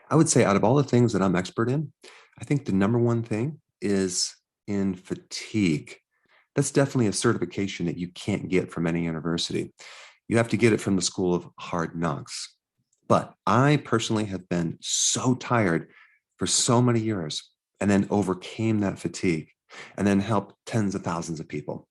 I would say out of all the things that I'm expert in, I think the number one thing is in fatigue. That's definitely a certification that you can't get from any university. You have to get it from the School of Hard Knocks. But I personally have been so tired for so many years and then overcame that fatigue and then helped tens of thousands of people.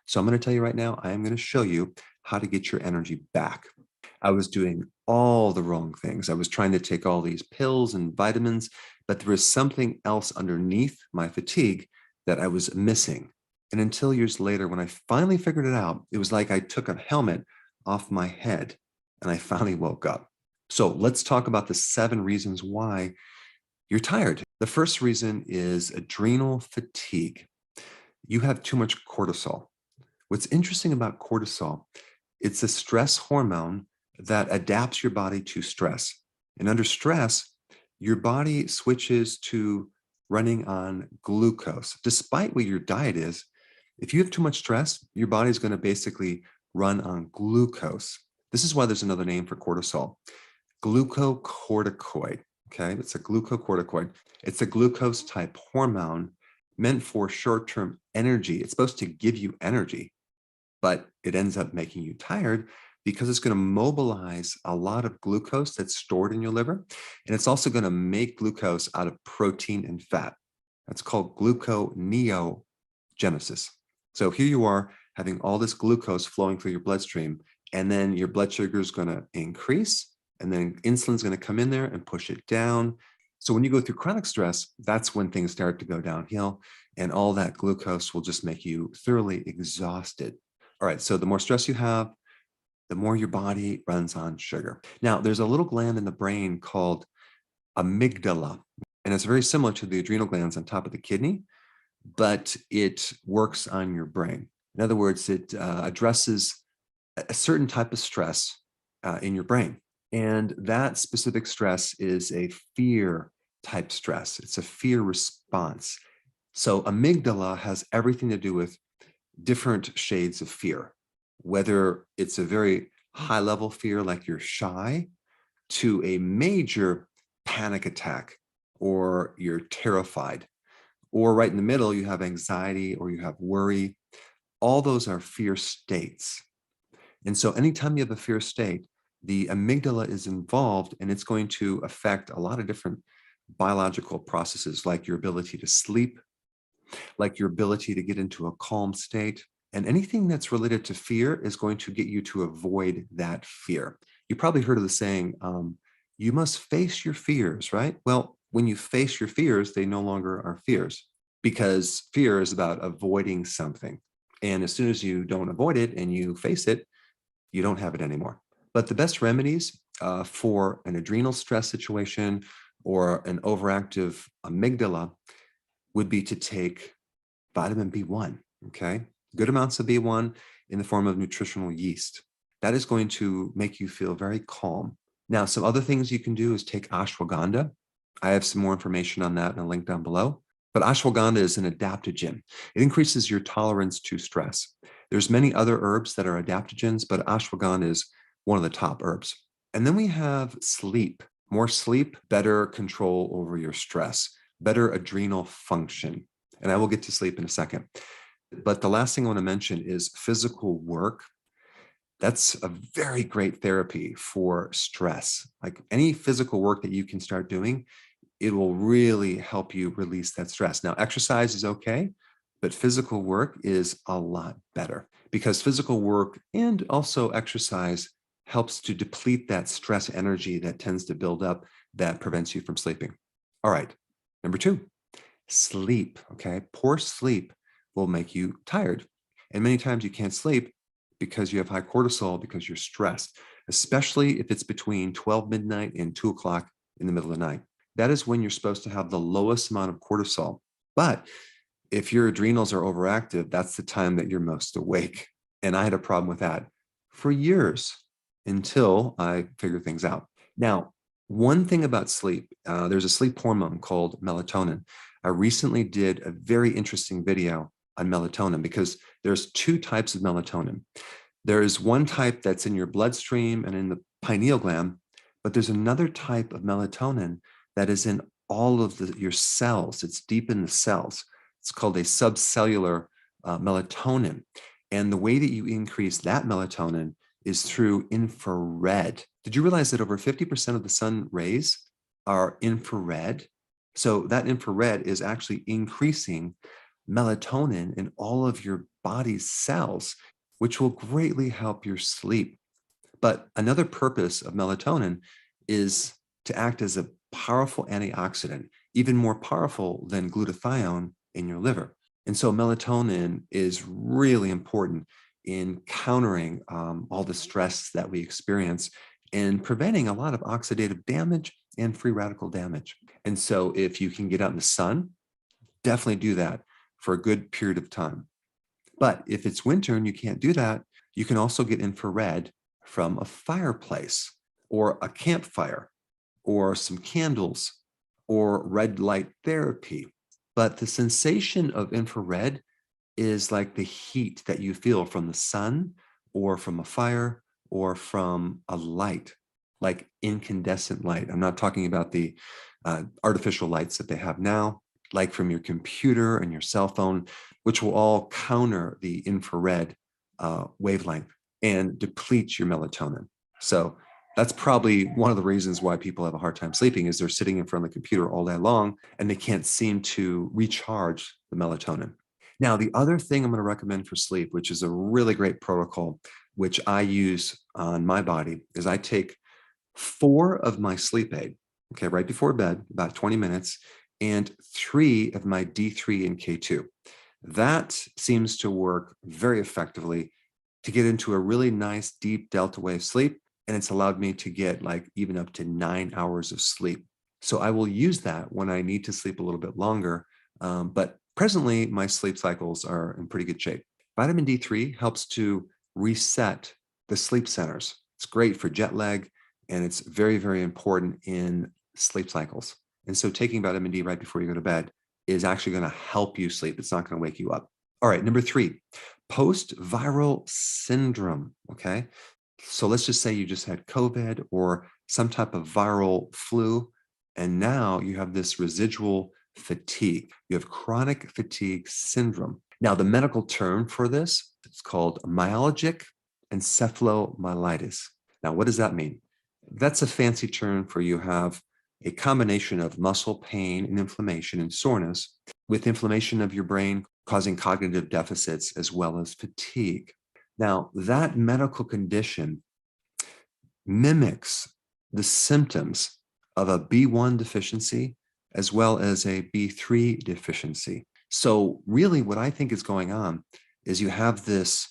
So I'm going to tell you right now, I am going to show you how to get your energy back. I was doing all the wrong things. I was trying to take all these pills and vitamins, but there was something else underneath my fatigue that I was missing. And until years later, when I finally figured it out, it was like I took a helmet off my head and I finally woke up. So let's talk about the 7 reasons why you're tired. The first reason is adrenal fatigue. You have too much cortisol. What's interesting about cortisol, it's a stress hormone that adapts your body to stress. And under stress, your body switches to running on glucose. Despite what your diet is, if you have too much stress, your body's going to basically run on glucose. This is why there's another name for cortisol, glucocorticoid. Okay, it's a glucocorticoid. It's a glucose type hormone meant for short term energy. It's supposed to give you energy, but it ends up making you tired because it's going to mobilize a lot of glucose that's stored in your liver. And it's also going to make glucose out of protein and fat. That's called gluconeogenesis. So here you are having all this glucose flowing through your bloodstream, and then your blood sugar is going to increase, and then insulin's going to come in there and push it down. So when you go through chronic stress, that's when things start to go downhill, and all that glucose will just make you thoroughly exhausted. All right, so the more stress you have, the more your body runs on sugar. Now, there's a little gland in the brain called amygdala, and it's very similar to the adrenal glands on top of the kidney, but it works on your brain. In other words, it addresses a certain type of stress in your brain. And that specific stress is a fear type stress. It's a fear response. So amygdala has everything to do with different shades of fear, whether it's a very high level fear, like you're shy, to a major panic attack, or you're terrified, or right in the middle, you have anxiety or you have worry. All those are fear states. And so anytime you have a fear state, the amygdala is involved, and it's going to affect a lot of different biological processes, like your ability to sleep, like your ability to get into a calm state. And anything that's related to fear is going to get you to avoid that fear. You probably heard of the saying, you must face your fears, right? Well, when you face your fears, they no longer are fears, because fear is about avoiding something. And as soon as you don't avoid it and you face it, you don't have it anymore. But the best remedies for an adrenal stress situation or an overactive amygdala would be to take vitamin B1, okay? Good amounts of B1 in the form of nutritional yeast. That is going to make you feel very calm. Now, some other things you can do is take ashwagandha. I have some more information on that in a link down below. But ashwagandha is an adaptogen. It increases your tolerance to stress. There's many other herbs that are adaptogens, but ashwagandha is one of the top herbs. And then we have sleep. More sleep, better control over your stress, better adrenal function. And I will get to sleep in a second. But the last thing I want to mention is physical work. That's a very great therapy for stress. Like any physical work that you can start doing, it will really help you release that stress. Now, exercise is okay, but physical work is a lot better, because physical work and also exercise helps to deplete that stress energy that tends to build up that prevents you from sleeping. All right, number 2, sleep, okay? Poor sleep will make you tired. And many times you can't sleep because you have high cortisol, because you're stressed, especially if it's between 12 midnight and 2 o'clock in the middle of the night. That is when you're supposed to have the lowest amount of cortisol. But if your adrenals are overactive, that's the time that you're most awake. And I had a problem with that for years until I figured things out. Now, one thing about sleep, there's a sleep hormone called melatonin. I recently did a very interesting video on melatonin, because there's 2 types of melatonin. There is one type that's in your bloodstream and in the pineal gland, But there's another type of melatonin that is in all of your cells. It's deep in the cells. It's called a subcellular melatonin. And the way that you increase that melatonin is through infrared. Did you realize that over 50% of the sun rays are infrared? So that infrared is actually increasing melatonin in all of your body's cells, which will greatly help your sleep. But another purpose of melatonin is to act as a powerful antioxidant, even more powerful than glutathione in your liver. And so melatonin is really important in countering all the stress that we experience and preventing a lot of oxidative damage and free radical damage. And so if you can get out in the sun, definitely do that for a good period of time. But if it's winter and you can't do that, you can also get infrared from a fireplace or a campfire or some candles or red light therapy. But the sensation of infrared is like the heat that you feel from the sun or from a fire or from a light, like incandescent light. I'm not talking about the artificial lights that they have now, like from your computer and your cell phone, which will all counter the infrared wavelength and deplete your melatonin. So that's probably one of the reasons why people have a hard time sleeping is they're sitting in front of the computer all day long and they can't seem to recharge the melatonin. Now, the other thing I'm going to recommend for sleep, which is a really great protocol, which I use on my body, is I take 4 of my sleep aid, okay, right before bed, about 20 minutes, and 3 of my D3 and K2. That seems to work very effectively to get into a really nice deep delta wave sleep. And it's allowed me to get like even up to 9 hours of sleep. So I will use that when I need to sleep a little bit longer. But presently, my sleep cycles are in pretty good shape. Vitamin D3 helps to reset the sleep centers. It's great for jet lag, and it's very, very important in sleep cycles. And so taking vitamin D right before you go to bed is actually going to help you sleep. It's not going to wake you up. All right, number 3, post-viral syndrome, okay? So let's just say you just had COVID or some type of viral flu, and now you have this residual fatigue. You have chronic fatigue syndrome. Now, the medical term for this, it's called myalgic encephalomyelitis. Now, what does that mean? That's a fancy term for you have a combination of muscle pain and inflammation and soreness with inflammation of your brain causing cognitive deficits as well as fatigue. Now, that medical condition mimics the symptoms of a B1 deficiency as well as a B3 deficiency. So really what I think is going on is you have this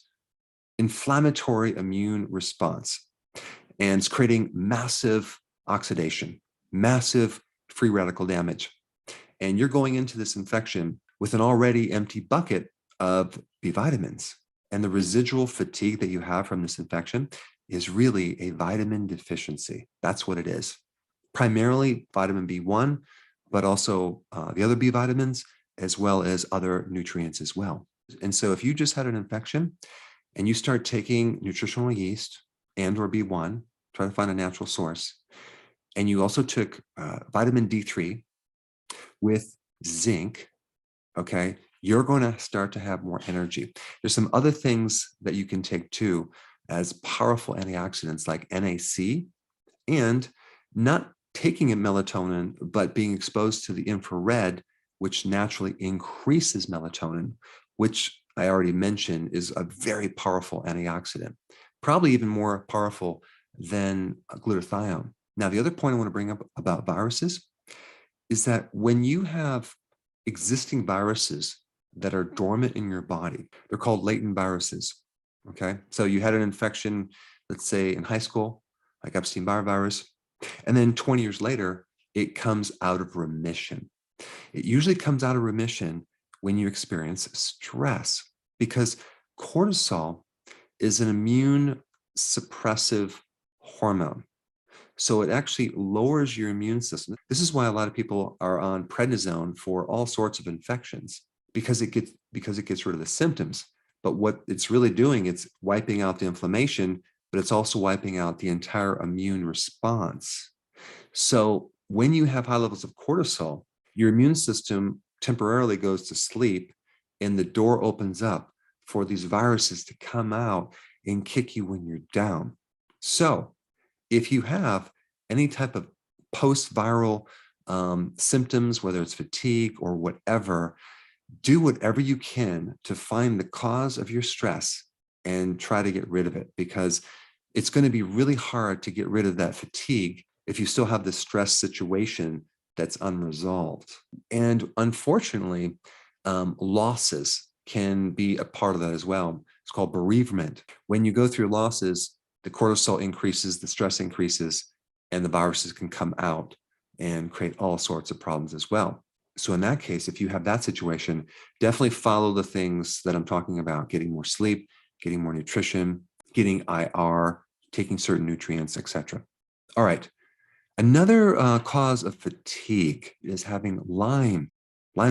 inflammatory immune response, and it's creating massive oxidation, massive free radical damage. And you're going into this infection with an already empty bucket of B vitamins. And the residual fatigue that you have from this infection is really a vitamin deficiency. That's what it is. Primarily vitamin B1, but also the other B vitamins, as well as other nutrients as well. And so if you just had an infection and you start taking nutritional yeast and or B1, try to find a natural source, and you also took vitamin D3 with zinc, okay, you're going to start to have more energy. There's some other things that you can take too as powerful antioxidants like NAC, and not taking a melatonin, but being exposed to the infrared, which naturally increases melatonin, which I already mentioned is a very powerful antioxidant, probably even more powerful than glutathione. Now, the other point I want to bring up about viruses is that when you have existing viruses that are dormant in your body, they're called latent viruses. Okay. So you had an infection, let's say in high school, like Epstein-Barr virus, and then 20 years later, it comes out of remission. It usually comes out of remission when you experience stress because cortisol is an immune suppressive hormone. So it actually lowers your immune system. This is why a lot of people are on prednisone for all sorts of infections because it gets rid of the symptoms. But what it's really doing, it's wiping out the inflammation, but it's also wiping out the entire immune response. So when you have high levels of cortisol, your immune system temporarily goes to sleep and the door opens up for these viruses to come out and kick you when you're down. So if you have any type of post-viral symptoms, whether it's fatigue or whatever, do whatever you can to find the cause of your stress and try to get rid of it, because it's going to be really hard to get rid of that fatigue if you still have the stress situation that's unresolved. And unfortunately, losses can be a part of that as well. It's called bereavement. When you go through losses, the cortisol increases, the stress increases, and the viruses can come out and create all sorts of problems as well. So in that case, if you have that situation, definitely follow the things that I'm talking about: getting more sleep, getting more nutrition, getting IR, taking certain nutrients, etc. All right. Another cause of fatigue is having Lyme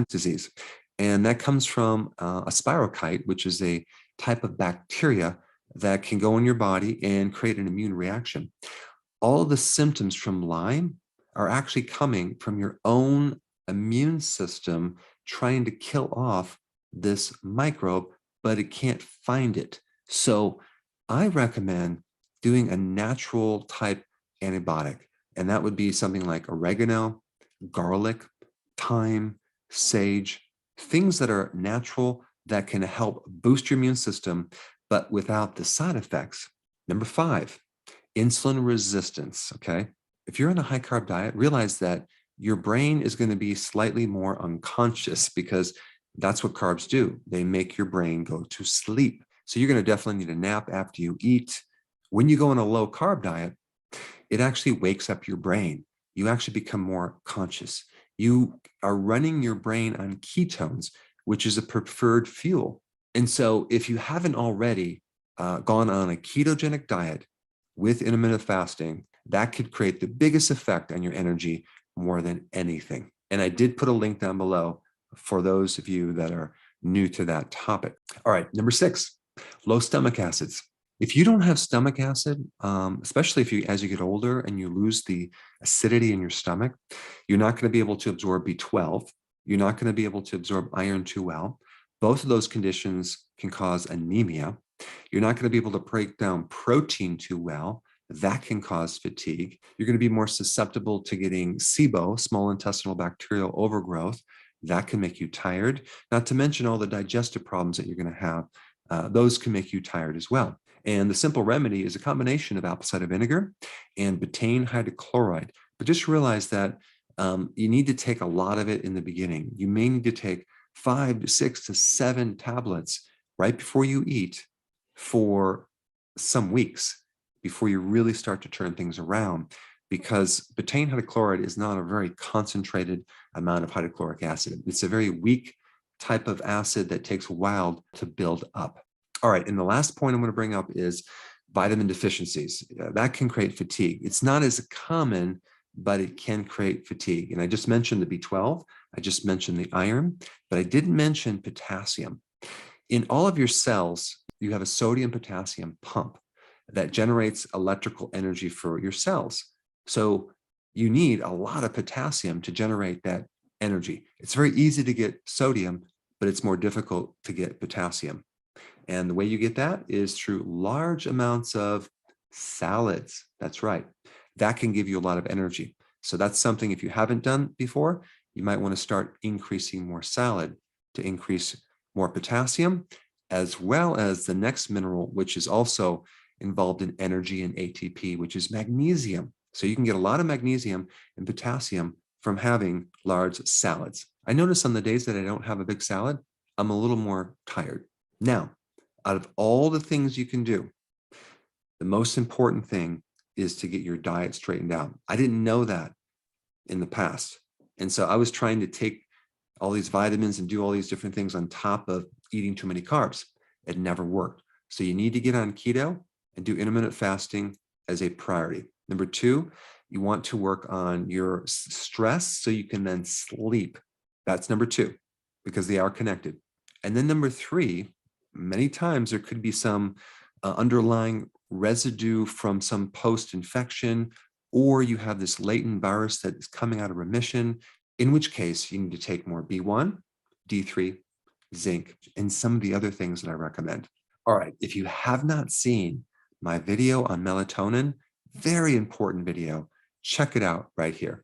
disease. And that comes from a spirochete, which is a type of bacteria that can go in your body and create an immune reaction. All of the symptoms from Lyme are actually coming from your own immune system trying to kill off this microbe, but it can't find it. So I recommend doing a natural type antibiotic, and that would be something like oregano, garlic, thyme, sage, things that are natural that can help boost your immune system, but without the side effects. Number 5, insulin resistance, okay? If you're on a high carb diet, realize that your brain is going to be slightly more unconscious, because that's what carbs do. They make your brain go to sleep. So you're going to definitely need a nap after you eat. When you go on a low carb diet, it actually wakes up your brain. You actually become more conscious. You are running your brain on ketones, which is a preferred fuel. And so if you haven't already gone on a ketogenic diet with intermittent fasting, that could create the biggest effect on your energy more than anything. And I did put a link down below for those of you that are new to that topic. All right, number 6, low stomach acids. If you don't have stomach acid, especially if you, as you get older and you lose the acidity in your stomach, you're not going to be able to absorb B12. You're not going to be able to absorb iron too well. Both of those conditions can cause anemia. You're not going to be able to break down protein too well. That can cause fatigue. You're going to be more susceptible to getting SIBO, small intestinal bacterial overgrowth. That can make you tired, not to mention all the digestive problems that you're going to have. Those can make you tired as well. And the simple remedy is a combination of apple cider vinegar and betaine hydrochloride. But just realize that you need to take a lot of it in the beginning. You may need to take 5 to 6 to 7 tablets right before you eat for some weeks before you really start to turn things around, because betaine hydrochloride is not a very concentrated amount of hydrochloric acid. It's a very weak type of acid that takes a while to build up. All right, and the last point I'm going to bring up is vitamin deficiencies. That can create fatigue. It's not as common, but it can create fatigue. And I just mentioned the B12, I just mentioned the iron, but I didn't mention potassium. In all of your cells, you have a sodium-potassium pump that generates electrical energy for your cells. So you need a lot of potassium to generate that energy. It's very easy to get sodium, but it's more difficult to get potassium. And the way you get that is through large amounts of salads. That's right. That can give you a lot of energy. So that's something, if you haven't done before, you might want to start increasing more salad to increase more potassium, as well as the next mineral, which is also involved in energy and ATP, which is magnesium. So you can get a lot of magnesium and potassium from having large salads. I notice on the days that I don't have a big salad, I'm a little more tired. Now, out of all the things you can do, the most important thing is to get your diet straightened out. I didn't know that in the past. And so I was trying to take all these vitamins and do all these different things on top of eating too many carbs. It never worked. So you need to get on keto and do intermittent fasting as a priority. Number 2, you want to work on your stress so you can then sleep. That's number 2, because they are connected. And then number 3, many times there could be some underlying residue from some post-infection, or you have this latent virus that is coming out of remission, in which case you need to take more B1, D3, zinc, and some of the other things that I recommend. All right, if you have not seen my video on melatonin, very important video, check it out right here.